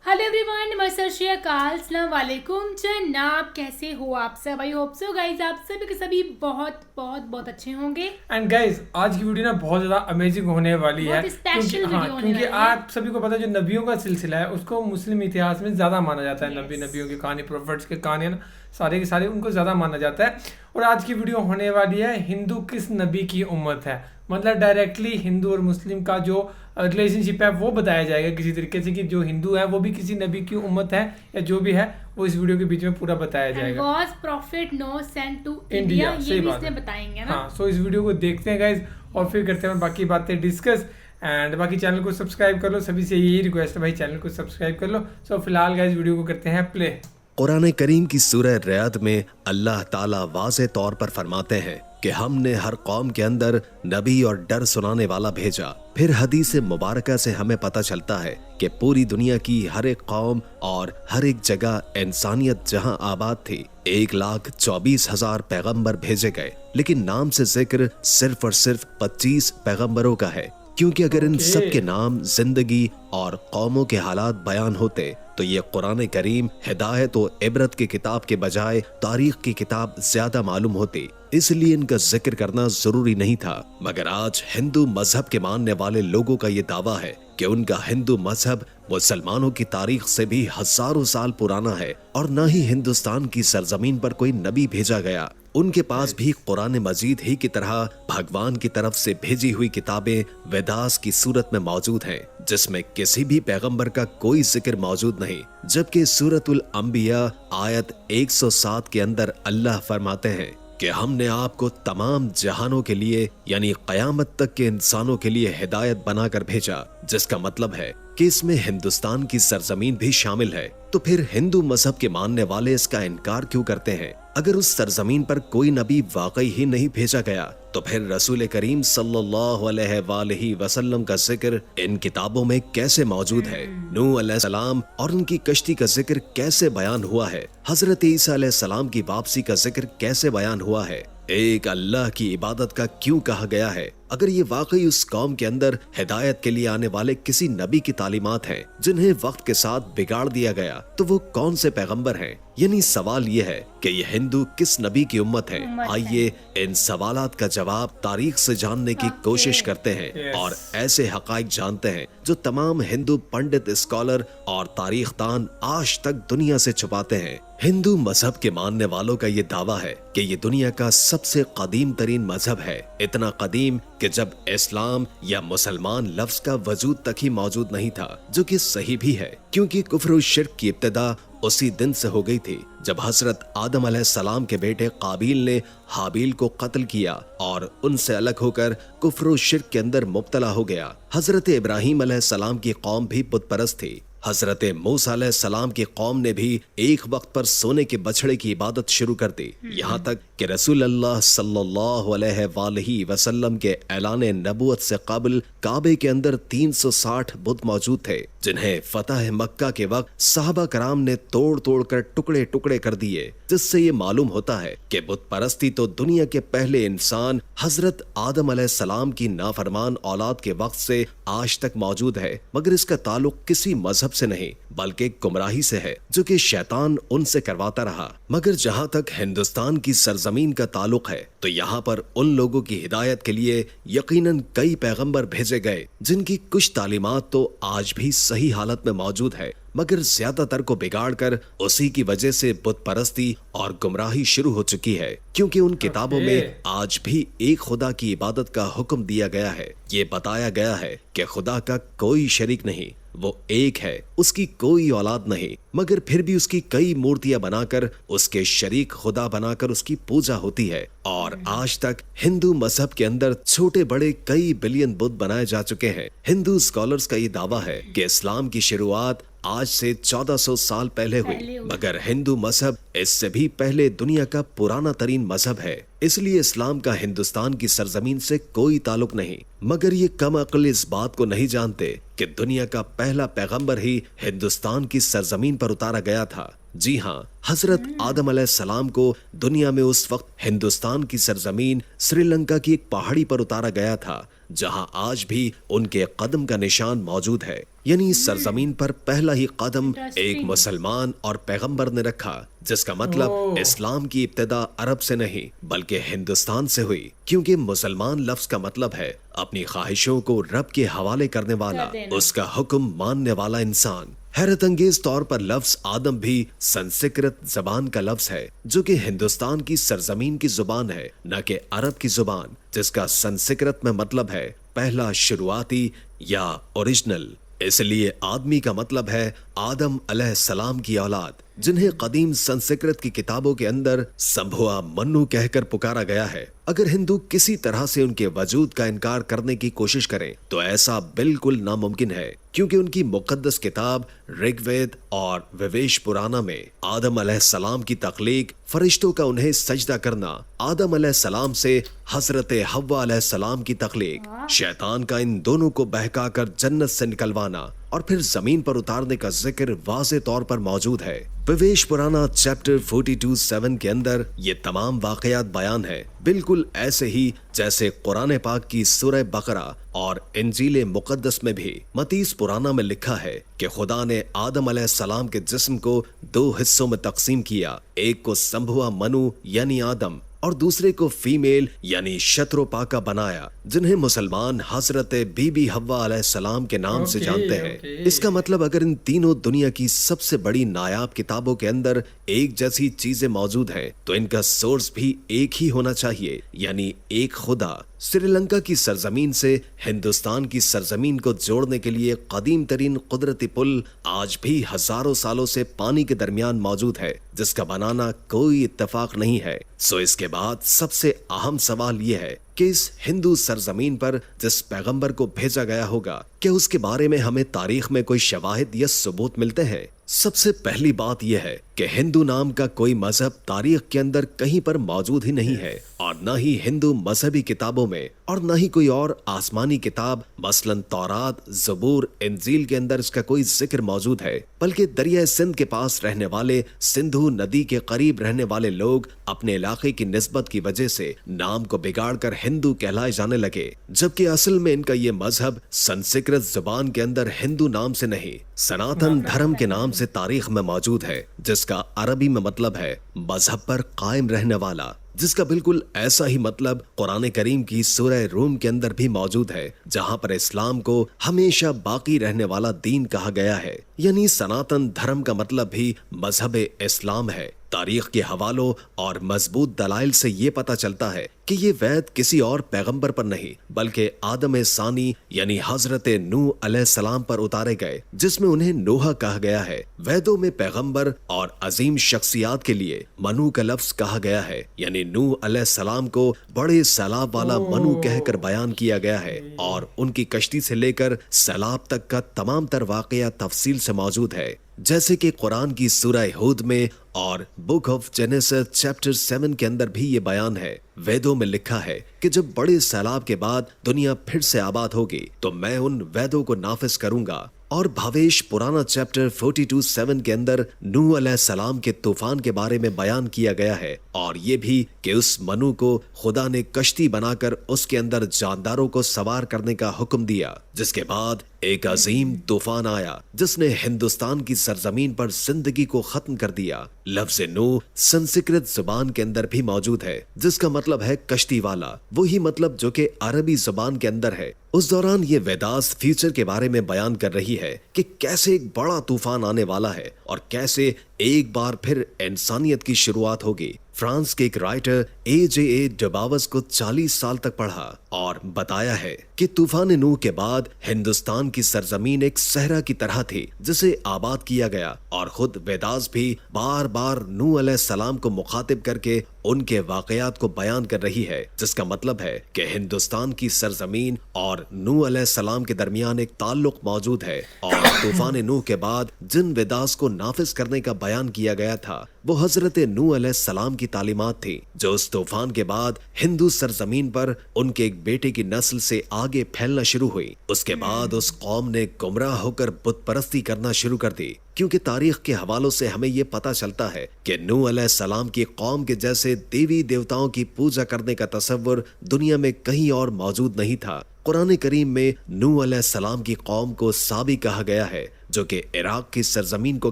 Hello everyone, नमस्ते, श्री अकाल, अस्सलाम वालेकुम। जनाब, कैसे हो आप सब? आई होप सो गाइज आप सभी के सभी बहुत बहुत बहुत अच्छे होंगे। एंड गाइज आज की वीडियो ना बहुत ज़्यादा अमेजिंग होने वाली है, बहुत स्पेशल वीडियो होने क्योंकि वाली है। आप सभी को पता है जो नबियों का सिलसिला है उसको मुस्लिम इतिहास में ज़्यादा माना जाता है। Yes. नबियों की कहानी, प्रोफेट्स की कहानी ना सारे के सारे उनको ज़्यादा माना जाता है। और आज की वीडियो होने वाली है हिंदू किस नबी की उम्मत है, मतलब डायरेक्टली हिंदू और मुस्लिम का जो रिलेशनशिप है वो बताया जाएगा किसी तरीके से कि जो हिंदू है वो भी किसी नबी की उम्मत है या जो भी है वो इस वीडियो के बीच में पूरा बताया जाएगा। Was prophet Noah sent to India, India? ये सही भी बात इसमें है। बताएंगे ना। हाँ, सो इस वीडियो को देखते हैं गाइज और फिर करते हैं बाकी बातें डिस्कस। एंड बाकी चैनल को सब्सक्राइब कर लो, सभी से यही रिक्वेस्ट है भाई चैनल को सब्सक्राइब कर लो। सो फिलहाल गाइज वीडियो को करते हैं प्ले। कुरान करीम की सूरह रअद में अल्लाह ताला वाज़े तौर पर फरमाते हैं कि हमने हर कौम के अंदर नबी और डर सुनाने वाला भेजा। फिर हदीस मुबारका से हमें पता चलता है कि पूरी दुनिया की हर एक कौम और हर एक जगह इंसानियत जहां आबाद थी 1,24,000 पैगंबर भेजे गए, लेकिन नाम से जिक्र सिर्फ और सिर्फ 25 पैगंबरों का है। क्योंकि अगर इन सब के नाम, जिंदगी और कौमों के हालात बयान होते तो ये कुरान करीम हिदायत और इबरत की किताब के बजाय तारीख की किताब ज्यादा मालूम होती, इसलिए इनका जिक्र करना जरूरी नहीं था। मगर आज हिंदू मजहब के मानने वाले लोगों का ये दावा है कि उनका हिंदू मजहब मुसलमानों की तारीख से भी हजारों साल पुराना है और न ही हिंदुस्तान की सरजमीन पर कोई नबी भेजा गया। उनके पास भी कुरान मजीद ही की तरह भगवान की तरफ से भेजी हुई किताबें वेदास की सूरत में मौजूद हैं, जिसमें किसी भी पैगंबर का कोई जिक्र मौजूद नहीं। जबकि सूरतुल अंबिया आयत 107 के अंदर अल्लाह फरमाते हैं कि हमने आपको तमाम जहानों के लिए यानी कयामत तक के इंसानों के लिए हिदायत बनाकर भेजा, जिसका मतलब है कि इसमें हिंदुस्तान की सरजमीन भी शामिल है। तो फिर हिंदू मजहब के मानने वाले इसका इनकार क्यों करते हैं? अगर उस सरजमीन पर कोई नबी वाकई ही नहीं भेजा गया तो फिर रसूल करीम सल्लल्लाहु अलैहि वसल्लम का जिक्र इन किताबों में कैसे मौजूद है? नूह अलैहिस्सलाम और उनकी कश्ती का जिक्र कैसे बयान हुआ है? हजरत ईसा अलैहिस्सलाम की वापसी का जिक्र कैसे बयान हुआ है? एक अल्लाह की इबादत का क्यों कहा गया है? अगर ये वाकई उस कौम के अंदर हिदायत के लिए आने वाले किसी नबी की तालीमात हैं, जिन्हें वक्त के साथ बिगाड़ दिया गया, तो वो कौन से पैगंबर हैं? यानी सवाल ये है कि ये हिंदू किस नबी की उम्मत है? आइए इन सवालात का जवाब तारीख से जानने की कोशिश करते हैं और ऐसे हकाइक जानते हैं जो तमाम हिंदू पंडित, स्कॉलर और तारीखदान आज तक दुनिया से छुपाते हैं। हिंदू मजहब के मानने वालों का ये दावा है कि ये दुनिया का सबसे कदीम तरीन मजहब है, इतना कदीम कि जब इस्लाम या मुसलमान लफ्ज का वजूद तक ही मौजूद नहीं था, जो कि सही भी है क्योंकि कुफ्र और शिर्क की इब्तिदा उसी दिन से हो गई थी जब हजरत आदम अलैहिस्सलाम के बेटे काबिल ने हाबिल को कत्ल किया और उनसे अलग होकर कुफ्र और शिर्क के अंदर मुब्तला हो गया। हजरत इब्राहिम अलैहिस्सलाम की कौम भी बुत परस्त थी। हजरत मूसा अलैहिस्सलाम की कौम ने भी एक वक्त पर सोने के बछड़े की इबादत शुरू कर दी, यहाँ तक कि रसूल अल्लाह सल्लल्लाहु अलैहि वसल्लम के ऐलान नबूवत से कबल काबे के अंदर 360 बुत मौजूद थे, जिन्हें फतह मक्का के वक्त साहबा कराम ने तोड़ तोड़ कर टुकड़े टुकड़े कर दिए, जिससे ये मालूम होता है कि बुत परस्ती तो दुनिया के पहले इंसान हजरत आदम अलैहिस्सलाम की नाफरमान औलाद के वक्त से आज तक मौजूद है, मगर इसका ताल्लुक किसी मजहब से नहीं बल्कि गुमराही से है जो कि शैतान उनसे करवाता रहा। मगर जहाँ तक हिंदुस्तान की सरजमीन का ताल्लुक है तो यहाँ पर उन लोगों की हिदायत के लिए यकीनन कई पैगंबर भेजे गए, जिनकी कुछ तालीमात तो आज भी सही हालत में मौजूद है, मगर ज्यादातर को बिगाड़कर उसी की वजह से बुत परस्ती और गुमराही शुरू हो चुकी है। क्योंकि उन किताबों में आज भी एक खुदा की इबादत का हुक्म दिया गया है। ये बताया गया है कि खुदा का कोई शरीक नहीं, वो एक है, उसकी कोई औलाद नहीं, मगर फिर भी उसकी कई मूर्तियां बनाकर उसके शरीक खुदा बनाकर उसकी पूजा होती है। और आज तक हिंदू मजहब के अंदर छोटे बड़े कई बिलियन बुत बनाए जा चुके हैं। हिंदू स्कॉलर्स का ये दावा है कि इस्लाम की शुरुआत आज से 1400 साल पहले हुई, मगर हिंदू मजहब इससे भी पहले दुनिया का पुराना तरीन मजहब है, इसलिए इस्लाम का हिंदुस्तान की सरजमीन से कोई ताल्लुक नहीं। मगर ये कम अक्ल इस बात को नहीं जानते कि दुनिया का पहला पैगंबर ही हिंदुस्तान की सरजमीन पर उतारा गया था, जी हाँ, हजरत आदम अलैहिस्सलाम को दुनिया में उस वक्त हिंदुस्तान की सरजमीन श्रीलंका की एक पहाड़ी पर उतारा गया था, जहां आज भी उनके कदम का निशान मौजूद है। यानी इस सरजमीन पर पहला ही कदम एक मुसलमान और पैगंबर ने रखा, जिसका मतलब इस्लाम की इब्तिदा अरब से नहीं बल्कि हिंदुस्तान से हुई, क्योंकि मुसलमान लफ्ज का मतलब है अपनी ख्वाहिशों को रब के हवाले करने वाला, उसका हुक्म मानने वाला इंसान। हैरत अंगेज तौर पर लफ्ज आदम भी संस्कृत जबान का लफ्ज है, जो कि हिंदुस्तान की सरजमीन की जुबान है, न कि अरब की जुबान, जिसका संस्कृत में मतलब है पहला, शुरुआती या ओरिजिनल। इसलिए आदमी का मतलब है आदम अलैहिस्सलाम की औलाद, जिन्हें कदीम संस्कृत की किताबों के अंदर संभुआ मन्नू कहकर पुकारा गया है। अगर हिंदू किसी तरह से उनके वजूद का इनकार करने की कोशिश करें तो ऐसा बिल्कुल नामुमकिन है, क्योंकि उनकी मुकद्दस किताब ऋग्वेद और विवेश पुराना में आदम अलैहिस्सलाम की तख्लीक, फरिश्तों का उन्हें सजदा करना, आदम अलैहिस्सलाम से हजरत हव्वा अलैहिस्सलाम की तख्लीक, शैतान का इन दोनों को बहकाकर जन्नत से निकलवाना और फिर जमीन पर उतारने का जिक्र वाज़े तौर पर मौजूद है। विवेश पुराना चैप्टर 42:7 के अंदर ये तमाम वाकयात बयान है, बिल्कुल ऐसे ही जैसे कुरान पाक की सूरह बकरा और इंजील मुकद्दस में भी मतीस पुराना में लिखा है कि खुदा ने आदम अलैहिस्सलाम के जिस्म को 2 हिस्सों में तकसीम किया, एक को संभुआ मनु यानी आदम और दूसरे को फीमेल यानी शत्रुपाका बनाया, जिन्हें मुसलमान हजरत बीबी हव्वा अलैहिस्सलाम के नाम से जानते हैं। इसका मतलब अगर इन तीनों दुनिया की सबसे बड़ी नायाब किताबों के अंदर एक जैसी चीजें मौजूद हैं, तो इनका सोर्स भी एक ही होना चाहिए, यानी एक खुदा। श्रीलंका की सरजमीन से हिंदुस्तान की सरजमीन को जोड़ने के लिए कदीम तरीन कुदरती पुल आज भी हजारों सालों से पानी के दरमियान मौजूद है, जिसका बनाना कोई इत्तेफाक नहीं है। सो इसके बाद सबसे अहम सवाल यह है कि इस हिंदू सरजमीन पर जिस पैगंबर को भेजा गया होगा, क्या उसके बारे में हमें तारीख में कोई शवाहिद या सबूत मिलते हैं? सबसे पहली बात यह है कि हिंदू नाम का कोई मजहब तारीख के अंदर कहीं पर मौजूद ही नहीं है, और न ही हिंदू मजहबी किताबों में और न ही कोई और आसमानी किताब मसलन तौरात, ज़बूर, इंजील के अंदर इसका कोई जिक्र मौजूद है। बल्कि दरिया सिंध के पास रहने वाले, सिंधु नदी के करीब रहने वाले लोग अपने इलाके की निस्बत की वजह से नाम को बिगाड़ कर हिंदू कहलाए जाने लगे, जबकि असल में इनका ये मजहब संस्कृत जुबान के अंदर हिंदू नाम से नहीं, सनातन धर्म के नाम से तारीख में मौजूद है, जिसका अरबी में मतलब है मजहब पर कायम रहने वाला, जिसका बिल्कुल ऐसा ही मतलब कुरान करीम की सूरह रूम के अंदर भी मौजूद है, जहां पर इस्लाम को हमेशा बाकी रहने वाला दीन कहा गया है। यानी सनातन धर्म का मतलब भी मजहब इस्लाम है। तारीख के हवालों और मजबूत दलाइल से ये पता चलता है कि ये वैद किसी और पैगंबर पर नहीं बल्कि आदम सानी यानी हजरत नूह अलैहिस्सलाम पर उतारे गए, जिसमें उन्हें नोहा कहा गया है। वैदों में पैगंबर और अजीम शख्सियात के लिए मनु का लफ्ज कहा गया है, यानी नूह अलैहिस्सलाम को बड़े सैलाब वाला मनु कहकर बयान किया गया है, और उनकी कश्ती से लेकर सैलाब तक का तमाम तर वाकया तफसील से मौजूद है, जैसे कि कुरान की सूरह हूद में और बुक ऑफ जेनेसिस चैप्टर 7 के अंदर भी ये बयान है। वेदों में लिखा है कि जब बड़े सैलाब के बाद दुनिया फिर से आबाद होगी तो मैं उन वेदों को नाफिज करूंगा। और भावेश पुराना चैप्टर 42:7 के अंदर नूह अलैहिस्सलाम के तूफान के बारे में बयान किया गया है, और ये भी कि उस मनु को खुदा ने कश्ती बनाकर उसके अंदर जानदारों को सवार करने का हुक्म दिया, जिसके बाद एक अजीम तूफान आया जिसने हिंदुस्तान की सरजमीन पर जिंदगी को खत्म कर दिया। लफ्ज नूह संस्कृत जुबान के अंदर भी मौजूद है, जिसका मतलब है कश्ती वाला, वही मतलब जो कि अरबी जुबान के अंदर है। उस दौरान ये वेदास फ्यूचर के बारे में बयान कर रही है कि कैसे एक बड़ा तूफान आने वाला है और कैसे एक बार फिर इंसानियत की शुरुआत होगी। फ्रांस के एक राइटर AJA डबावस को 40 साल तक पढ़ा और बताया है कि तूफान नूह के बाद हिंदुस्तान की सरजमीन एक सहरा की तरह थी जिसे आबाद किया गया, और खुद वेदास भी बार बार नूह अलैहिस्सलाम को मुखातिब करके उनके वाकयात को बयान कर रही है, जिसका मतलब है कि हिंदुस्तान की सरजमीन और नूह अलैहिस्सलाम के दरमियान एक ताल्लुक मौजूद है। और तूफान नूह के बाद जिन वेदास को नाफिज करने का बयान किया गया था वो हजरत नूह अलैहिस्सलाम की तालीमात थी, जो उस तूफान के बाद हिंदू सरजमीन पर उनके एक बेटे की नस्ल से आगे फैलना शुरू हुई। उसके बाद उस कौम ने गुमराह होकर बुत परस्ती करना शुरू कर दी, क्योंकि तारीख के हवालों से हमें ये पता चलता है कि नूह अलैहिस्सलाम की कौम के जैसे देवी देवताओं की पूजा करने का तसव्वुर दुनिया में कहीं और मौजूद नहीं था। कुरान करीम में नूह अलैहिस्सलाम की कौम को साबी कहा गया है, जो कि इराक की सरजमीन को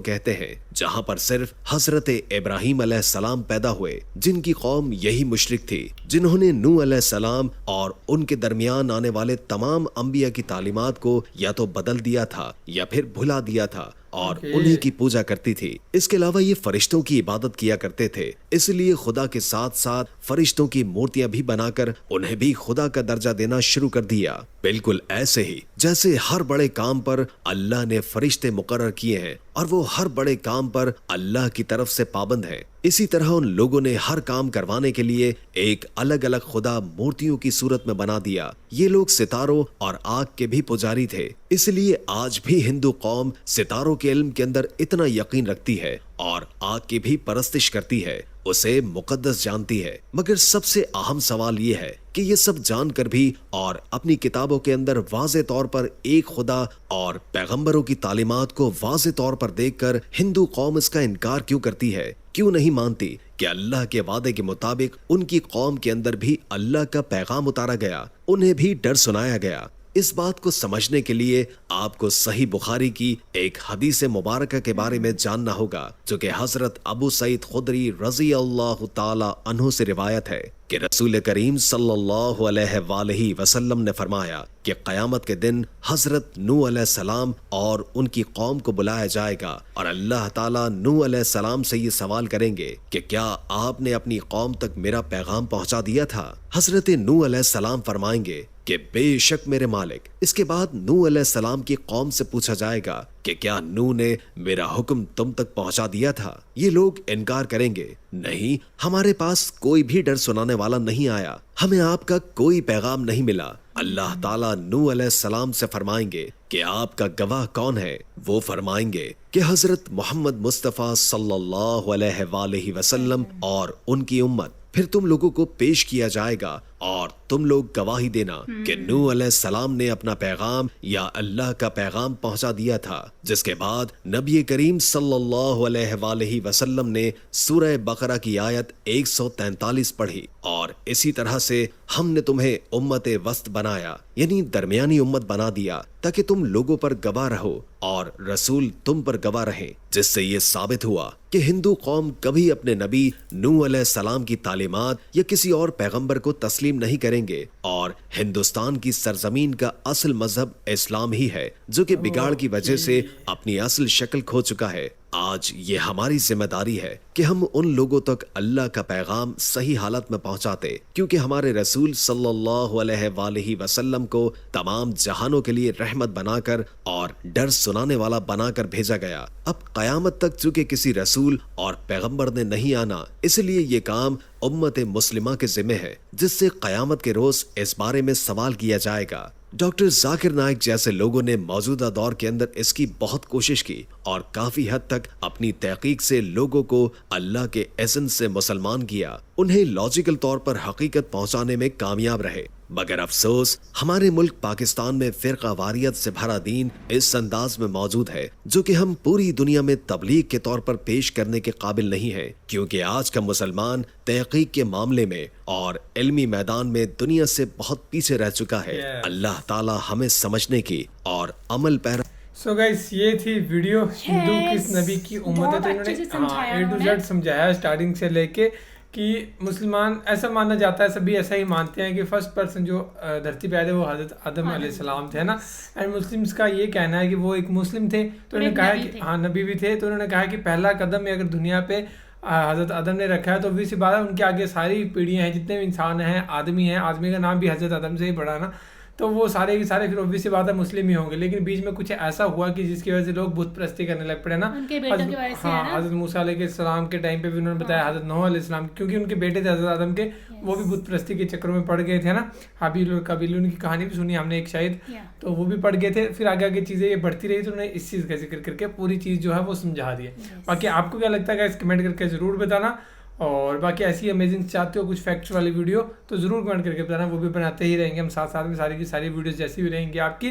कहते हैं, जहां पर सिर्फ हजरत इब्राहिम अलैहिस्सलाम पैदा हुए, जिनकी कौम यही मुशरिक थी, जिन्होंने नूह अलैहिस्सलाम और उनके दरमियान आने वाले तमाम अंबिया की तालीमात को या तो बदल दिया था या फिर भुला दिया था और उन्हीं की पूजा करती थी। इसके अलावा ये फरिश्तों की इबादत किया करते थे, इसलिए खुदा के साथ साथ फरिश्तों की मूर्तियां भी बनाकर उन्हें भी खुदा का दर्जा देना शुरू कर दिया। बिल्कुल ऐसे ही जैसे हर बड़े काम पर अल्लाह ने फरिश्ते मुकर्रर किए हैं और वो हर बड़े काम पर अल्लाह की तरफ से पाबंद है, इसी तरह उन लोगों ने हर काम करवाने के लिए एक अलग अलग खुदा मूर्तियों की सूरत में बना दिया। ये लोग सितारों और आग के भी पुजारी थे, इसलिए आज भी हिंदू कौम सितारों के इल्म के अंदर इतना यकीन रखती है और आग की भी परस्तिश करती है, उसे मुकद्दस जानती है। मगर सबसे अहम सवाल ये है कि ये सब जानकर भी और अपनी किताबों के अंदर वाज़े तौर पर एक खुदा और पैगंबरों की तालीमात को वाज़े तौर पर देखकर हिंदू कौम इसका इनकार क्यों करती है, क्यों नहीं मानती कि अल्लाह के वादे के मुताबिक उनकी कौम के अंदर भी अल्लाह का पैगाम उतारा गया, उन्हें भी डर सुनाया गया। इस बात को समझने के लिए आपको सही बुखारी की एक हदीस मुबारक के बारे में जानना होगा, जो कि हजरत अबू सईद खुदरी रजी अल्लाह ताला अन्हु से रिवायत है कि रसूल करीम सल्लल्लाहु अलैहि वसल्लम ने फरमाया कि क़यामत के दिन हजरत नूह अलैहिस्सलाम और उनकी कौम को बुलाया जाएगा और अल्लाह ताला नूह अलैहिस्सलाम से ये सवाल करेंगे कि क्या आपने अपनी कौम तक मेरा पैगाम पहुंचा दिया था। हजरत नूह अलैहिस्सलाम फरमाएंगे कि बेशक मेरे मालिक। इसके बाद नूह अलैहिस्सलाम की कौम से पूछा जाएगा कि क्या नूह ने मेरा हुक्म तुम तक पहुंचा दिया था। ये लोग इनकार करेंगे, नहीं, हमारे पास कोई भी डर सुनाने वाला नहीं आया, हमें आपका कोई पैगाम नहीं मिला। अल्लाह ताला नूह अलैहिस्सलाम से फरमाएंगे कि आपका गवाह कौन है। वो फरमाएंगे कि हजरत मोहम्मद मुस्तफ़ा सल्लल्लाहु अलैहि वसल्लम और उनकी उम्मत। फिर तुम लोगों को पेश किया जाएगा और तुम लोग गवाही देना कि नूह अलैहिस्सलाम ने अपना पैगाम या अल्लाह का पैगाम पहुंचा दिया था। जिसके बाद नबी करीम सल्लल्लाहु अलैहि वसल्लम ने सूरह बकरा की आयत 143 पढ़ी और इसी तरह से हमने तुम्हें उम्मत वस्त बनाया, यानी दरमियानी उम्मत बना दिया, ताकि तुम लोगों पर गवाह रहो और रसूल तुम पर गवाह रहे। जिससे ये साबित हुआ कि हिंदू कौम कभी अपने नबी नूह अलैहिस्सलाम की तालीमात या किसी और पैगंबर को तस्लीम नहीं करेंगे और हिंदुस्तान की सरजमीन का असल मजहब इस्लाम ही है, जो कि बिगाड़ की वजह से अपनी असल शक्ल खो चुका है। आज ये हमारी जिम्मेदारी है कि हम उन लोगों तक अल्लाह का पैगाम सही हालत में पहुंचाते, क्योंकि हमारे रसूल सल्लल्लाहु अलैहि वसल्लम को तमाम जहानों के लिए रहमत बनाकर और डर सुनाने वाला बनाकर भेजा गया। अब कयामत तक चूंकि किसी रसूल और पैगंबर ने नहीं आना, इसलिए ये काम उम्मत मुस्लिमा के जिम्मे है, जिससे कयामत के रोज इस बारे में सवाल किया जाएगा। डॉक्टर जाकिर नाइक जैसे लोगों ने मौजूदा दौर के अंदर इसकी बहुत कोशिश की और काफी हद तक अपनी तहकीक से लोगों को अल्लाह के इज़्न से मुसलमान किया, उन्हें लॉजिकल तौर पर हकीकत पहुंचाने में कामयाब रहे। मगर अफसोस हमारे मुल्क पाकिस्तान में फिरका वारियत से भरा दीन इस अंदाज में मौजूद है, जो कि हम पूरी दुनिया में तबलीग के तौर पर पेश करने के काबिल नहीं है, क्योंकि आज का मुसलमान तहकीक के मामले में और इल्मी मैदान में दुनिया से बहुत पीछे रह चुका है। अल्लाह ताला हमें समझने की और अमल पैरा। सो गाइस, ये थी वीडियो हिंदू किस नबी की उम्मत है। तो इन्होंने A to Z समझाया स्टार्टिंग से लेके कि मुसलमान ऐसा माना जाता है, सभी ऐसा ही मानते हैं कि फर्स्ट पर्सन जो धरती पे आए थे वो हजरत आदम अलैहिस्सलाम थे ना। एंड मुस्लिम्स का ये कहना है कि वो एक मुस्लिम थे, तो उन्होंने कहा कि हाँ नबी भी थे, तो उन्होंने कहा कि पहला कदम अगर दुनिया पे हजरत आदम ने रखा है तो obvious सी बात है उनके आगे सारी पीढ़ियाँ हैं, जितने भी इंसान हैं, आदमी हैं, आदमी का नाम भी हजरत आदम से ही पड़ा ना, तो वो सारे के सारे फिर obvious सी बात है मुस्लिम ही होंगे। लेकिन बीच में कुछ ऐसा हुआ कि जिसकी वजह से लोग बुत परस्ती करने लग पड़े ना। उनके बेटों की वजह से है ना? हजरत मूसा अलैहिस्सलाम के टाइम पे भी उन्होंने बताया, हजरत नूह अलैहिस्सलाम, क्योंकि उनके बेटे थे हजरत आदम के, वो भी बुत परस्ती के चक्करों में पड़ गए थे ना। हाबील और काबील, उनकी कहानी भी सुनी हमने एक शायद, तो वो भी पड़ गए थे। फिर आगे आगे चीज़ें ये बढ़ती रही, तो उन्होंने इस चीज़ का जिक्र करके पूरी चीज़ जो है वो समझा दी है। बाकी आपको क्या लगता है, कमेंट करके ज़रूर बताना। और बाकी ऐसी अमेजिंग चाहते हो कुछ फैक्ट्स वाली वीडियो तो ज़रूर कमेंट करके बताना, वो भी बनाते ही रहेंगे हम साथ साथ में, सारी की सारी वीडियोस जैसी भी रहेंगी आपकी।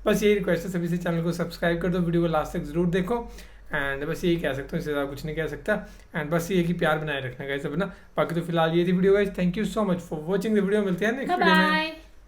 बस यही रिक्वेस्ट है सभी से, चैनल को सब्सक्राइब कर दो, वीडियो को लास्ट तक ज़रूर देखो। اینڈ بس یہی کہہ سکتا ہوں, اس سے زیادہ کچھ نہیں کہہ سکتا. اینڈ بس یہ کہ پیار بنائے رکھنا گائز, اب نا. باقی تو فی الحال یہ تھی video guys. Thank you so much for watching the video. ملتے ہیں نیکسٹ ویڈیو میں. بائے.